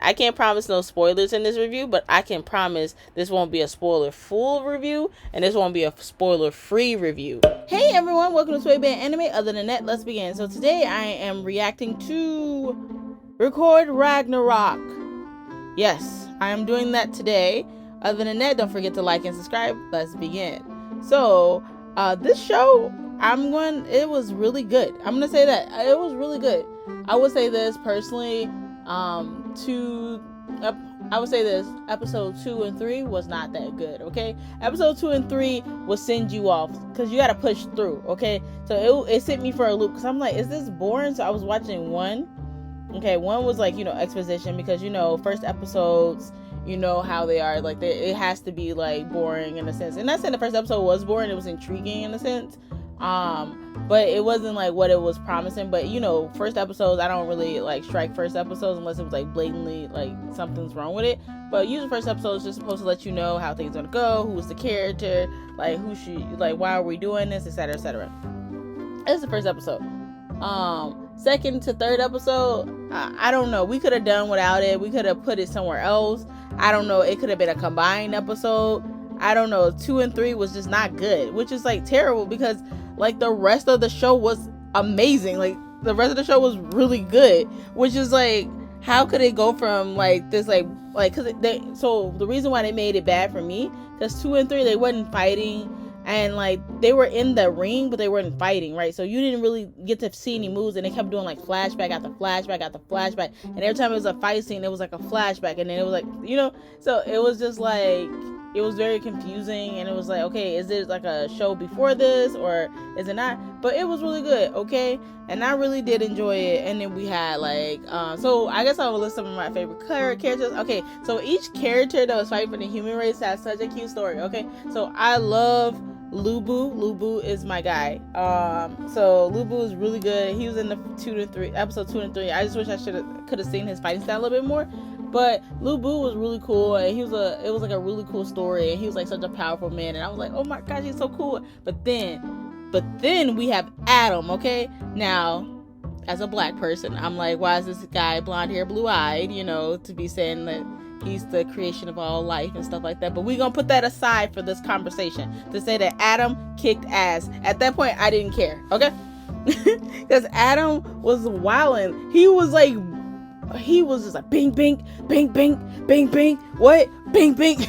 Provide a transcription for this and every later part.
I can't promise no spoilers in this review, but I can promise this won't be a spoiler full review, and this won't be a spoiler free review. Hey everyone, welcome to Sway Band Anime. Other than that, let's begin. So today I am reacting to Record Ragnarok. Yes, I am doing that today. Other than that, don't forget to like and subscribe. Let's begin. So this show, it was really good. I'm gonna say that it was really good. I would say this personally, I would say this, episode 2 and 3 was not that good, okay? Episode 2 and 3 will send you off, because you gotta push through, okay? So it sent me for a loop, because I'm like, is this boring? So I was watching 1. Okay, 1 was like, exposition, because, first episodes, how they are, like, it has to be, like, boring in a sense. And not saying the first episode was boring, it was intriguing in a sense. But it wasn't like what it was promising. But first episodes, I don't really like strike first episodes unless it was like blatantly like something's wrong with it. But usually first episode is just supposed to let you know how things are gonna go, who's the character, like why are we doing this, etc., etc. It's the first episode. Second to third episode, I don't know. We could have done without it. We could have put it somewhere else. I don't know. It could have been a combined episode. I don't know. 2 and 3 was just not good, which is like terrible because like the rest of the show was amazing. Like the rest of the show was really good, which is like, how could it go from like this so the reason why they made it bad for me, because 2 and 3 they wasn't fighting, and like they were in the ring but they weren't fighting, right? So you didn't really get to see any moves, and they kept doing like flashback after flashback after flashback, and every time it was a fight scene it was like a flashback, and then it was like so it was just like, it was very confusing, and it was like, okay, is it like a show before this or is it not? But it was really good, okay? And I really did enjoy it. And then we had like, so I guess I'll list some of my favorite characters. Okay, so each character that was fighting for the human race has such a cute story, okay? So I love Lubu. Lubu is my guy. So Lubu is really good. He was in the episode 2 and 3. I just wish I could have seen his fighting style a little bit more. But Lubu was really cool, and it was like a really cool story, and he was like such a powerful man, and I was like, oh my gosh, he's so cool. But then we have Adam, okay? Now, as a black person, I'm like, why is this guy blonde hair, blue eyed, to be saying that he's the creation of all life and stuff like that? But we're gonna put that aside for this conversation to say that Adam kicked ass. At that point, I didn't care, okay? Because Adam was wilding. He was just like bing bing bing bing bing bing, what bing bing.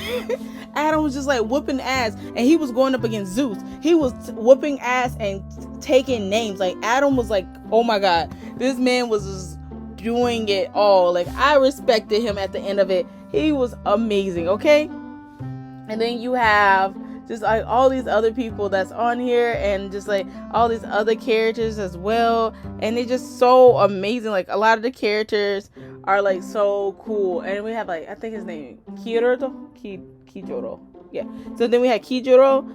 Adam was just like whooping ass, and he was going up against Zeus. He was whooping ass and taking names. Like Adam was like, oh my god, this man was just doing it all. Like I respected him at the end of it. He was amazing, okay? And then you have just like all these other people that's on here, and just like all these other characters as well, and they're just so amazing. Like a lot of the characters are like so cool, and we have like, I think his name Kijoro, yeah. So then we had Kijoro,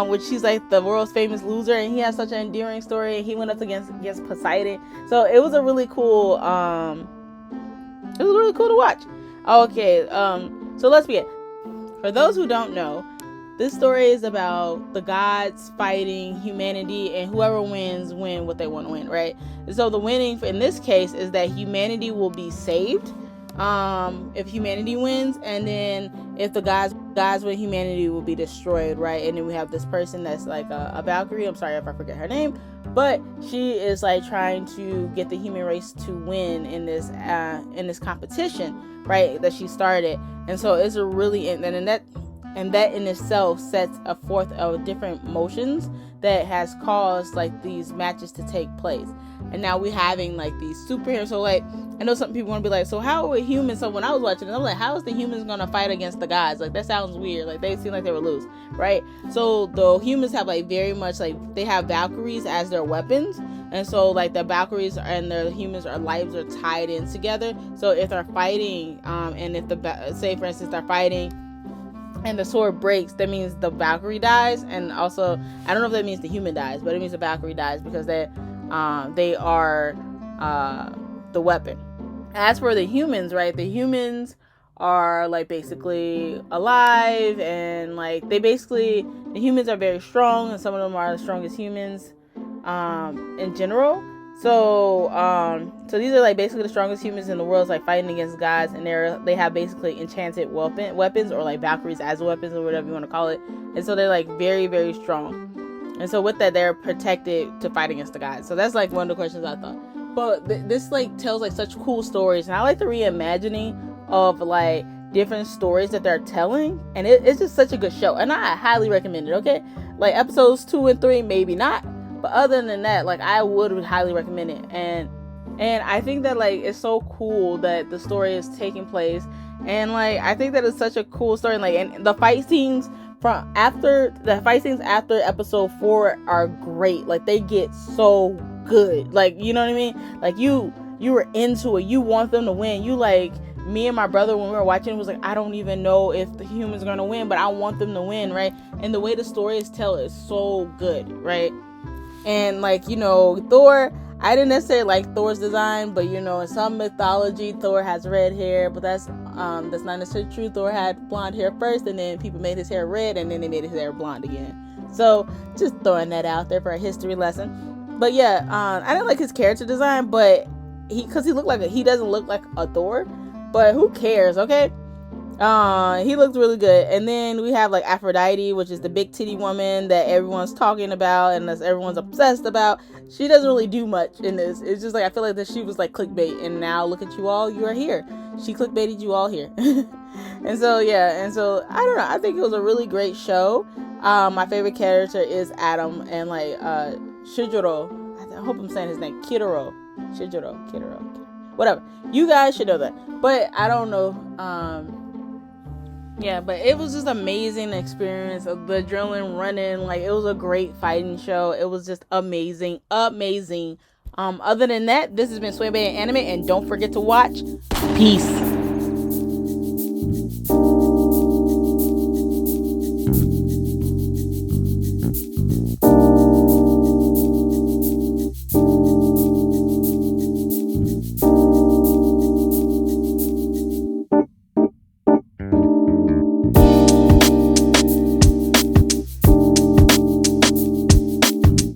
which he's like the world's famous loser, and he has such an endearing story, and he went up against Poseidon. So it was a really cool to watch. Okay, so let's begin. For those who don't know, this story is about the gods fighting humanity, and whoever wins win what they want to win, right? And so the winning in this case is that humanity will be saved if humanity wins, and then if the gods win, humanity will be destroyed, right? And then we have this person that's like a Valkyrie. I'm sorry if I forget her name, but she is like trying to get the human race to win in this competition, right? That she started, and so it's a really and that in itself sets a forth of different motions that has caused like these matches to take place. And now we're having like these superheroes. So like, I know some people want to be like, so how are humans? So when I was watching it, I'm like, how is the humans gonna fight against the gods? Like that sounds weird. Like they seem like they would lose, right? So the humans have like very much like, they have Valkyries as their weapons. And so like the Valkyries and the humans, our lives are tied in together. So if they're fighting, and if say for instance they're fighting and the sword breaks, that means the Valkyrie dies. And also, I don't know if that means the human dies, but it means the Valkyrie dies, because they are the weapon. As for the humans, right, the humans are like basically alive, and like the humans are very strong, and some of them are the strongest humans in general. So so these are like basically the strongest humans in the world, like fighting against gods, and they have basically enchanted weapons, or like Valkyries as weapons, or whatever you want to call it. And so they're like very, very strong. And so with that, they're protected to fight against the gods. So that's like one of the questions I thought. But this like tells like such cool stories, and I like the reimagining of like different stories that they're telling, and it's just such a good show, and I highly recommend it. Okay, like episodes 2 and 3 maybe not, but other than that, like I would highly recommend it. And I think that like it's so cool that the story is taking place, and like I think that it's such a cool story. And, like, and the fight scenes after episode 4 are great. Like they get so good, like, you know what I mean? Like you were into it, you want them to win. You like, me and my brother, when we were watching, it was like, I don't even know if the humans are gonna win, but I want them to win, right? And the way the story is told is so good, right? And like, you know, Thor, I didn't necessarily like Thor's design, but you know, in some mythology, Thor has red hair, but that's not necessarily true. Thor had blonde hair first, and then people made his hair red, and then they made his hair blonde again. So just throwing that out there for a history lesson. But yeah, I didn't like his character design, but he doesn't look like a Thor, but who cares, okay? He looked really good. And then we have like Aphrodite, which is the big titty woman that everyone's talking about and that everyone's obsessed about. She doesn't really do much in this. It's just like, I feel like that she was like clickbait, and now look at you all, you are here. She clickbaited you all here. And so yeah, and so I don't know, I think it was a really great show. My favorite character is Adam, and like Shijiro, I hope I'm saying his name, Shijiro, whatever. You guys should know that, but I don't know. Yeah, but it was just amazing experience of the adrenaline running. Like, it was a great fighting show. It was just amazing. Other than that, this has been Sway Bay Anime, and don't forget to watch. Peace.